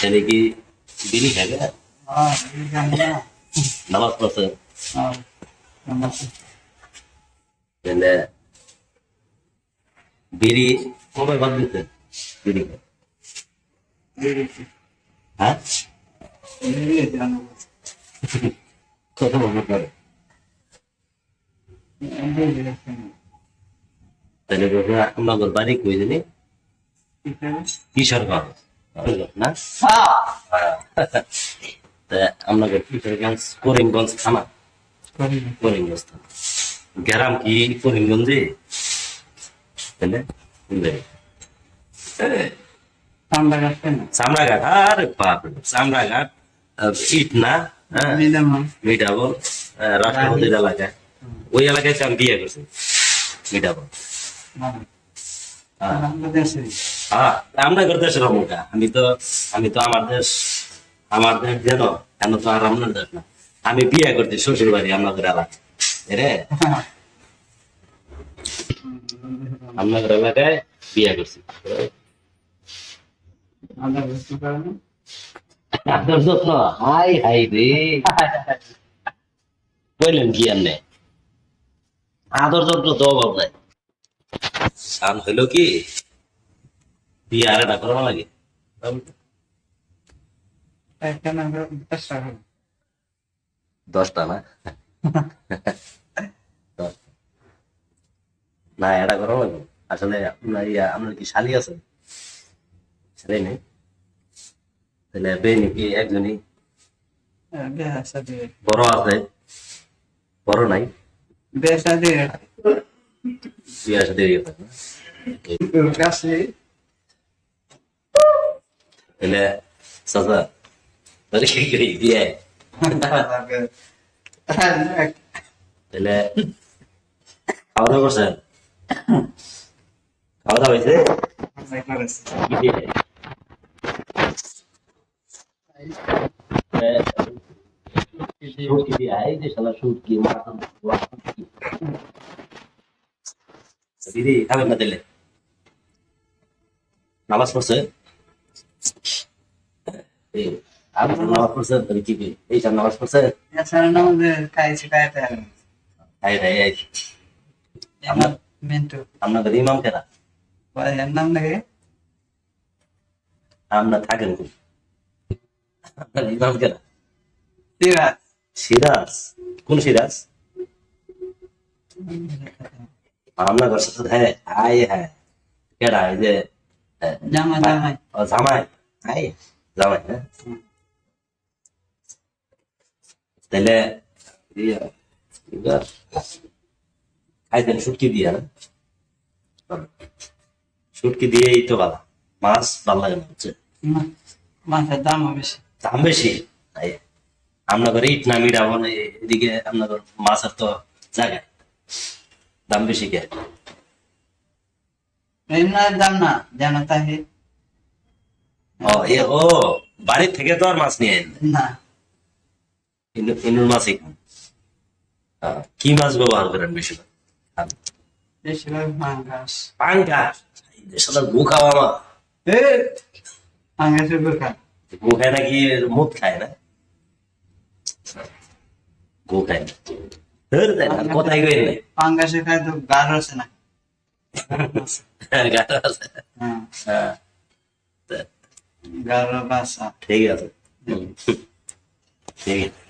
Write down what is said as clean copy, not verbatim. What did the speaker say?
ছেলে কি বিড়ি খাবে? নামাজ পড়ছে? তাহলে বিড়ি কবে বাদ দিতে? বিড়ি হ্যাঁ কত বছর পরে? তাহলে আপনাদের বাড়ি কই জানি কিশোরগঞ্জ না? আপনাদের কিশোরগঞ্জ করিমগঞ্জ থানা। করিমগঞ্জ থানা গ্রাম কি করিমগঞ্জে? তাহলে চামড়াঘাট। আরে বাপ রে, চামড়াঘাট ইট না? হ্যাঁ মিঠাবল রাষ্ট্রপতির এলাকায়, ওই এলাকায় আমি বিয়ে করছি মিঠাবল। হ্যাঁ আমরা দেশের অমুকা। আমি তো আমার দেশ যেন কেন তো আর আপনার দেশ না। আমি বিয়ে করছি শ্বশুর বাড়ি আপনাদের এলাকায় রে, আপনাদের এলাকায় বিয়ে করছি। আপনার যত্ন হাই হাই রে বললেন কি আপনি? আদর যত্ন তো অভাব নাই। কারণ হইল কি বিয়ে আর একটা করা লাগে। দশটা না? না এটা করা লাগবে আসলে। আপনার কি শালি আছে? শালি নেই? তাহলে বেনি কি একজনই? বড় আছে? বড় নাই? বিয়ে সাথে তাহলে চাচা তাহলে কি করি বিয়ে? তাহলে খাওয়া দাওয়া করছেন? খাওয়া দাওয়া হয়েছে? কি দিয়ে? শুটকি দিয়ে এই যে শালা শুটকি দিদি খাবেন না? দিলে নামাজ পড়ছে? নামাজ পড়ছে কি এইসব নামাজ পড়ছে? আপনাদের ইমাম কেনা? আপনার থাকেন আপনার ইমাম কেনা? সিরাজ? কোন সিরাজ? আপনার ঘর সাথে হ্যাঁ আয় হ্যাঁ কেডা? এই যে জামাই আয় জামাই। হ্যাঁ তাহলে খাইতেন শুটকি দিয়ে না? শুটকি দিয়েই তো ভালো। মাছ ভালো লাগে না হচ্ছে? মাছের দামও বেশি। দাম বেশি? আপনাদের ইট না মিডা এদিকে আপনাদের মাছের তো জায়গায় দাম বেশি কে? দাম না জানা তাহে ও বাড়ির থেকে তো আর মাছ নিয়ে না, ইনুর মাছই খান। কি মাছ ব্যবহার করেন বেশিরভাগ? বেশিরভাগ পাঙ্গাস। পাঙ্গাস? সাদা গু খাওয়া মা? পাঙ্গাসের বোকা গু খায় নাকি? মুখ খায় না? গু খায় না? কোথায় গেলেন নাই? পাঙ্গাসে খায় তো গাঢ় আছে না? গাটা আছে? হ্যাঁ গাঢ় বাসা। ঠিক আছে ঠিক আছে।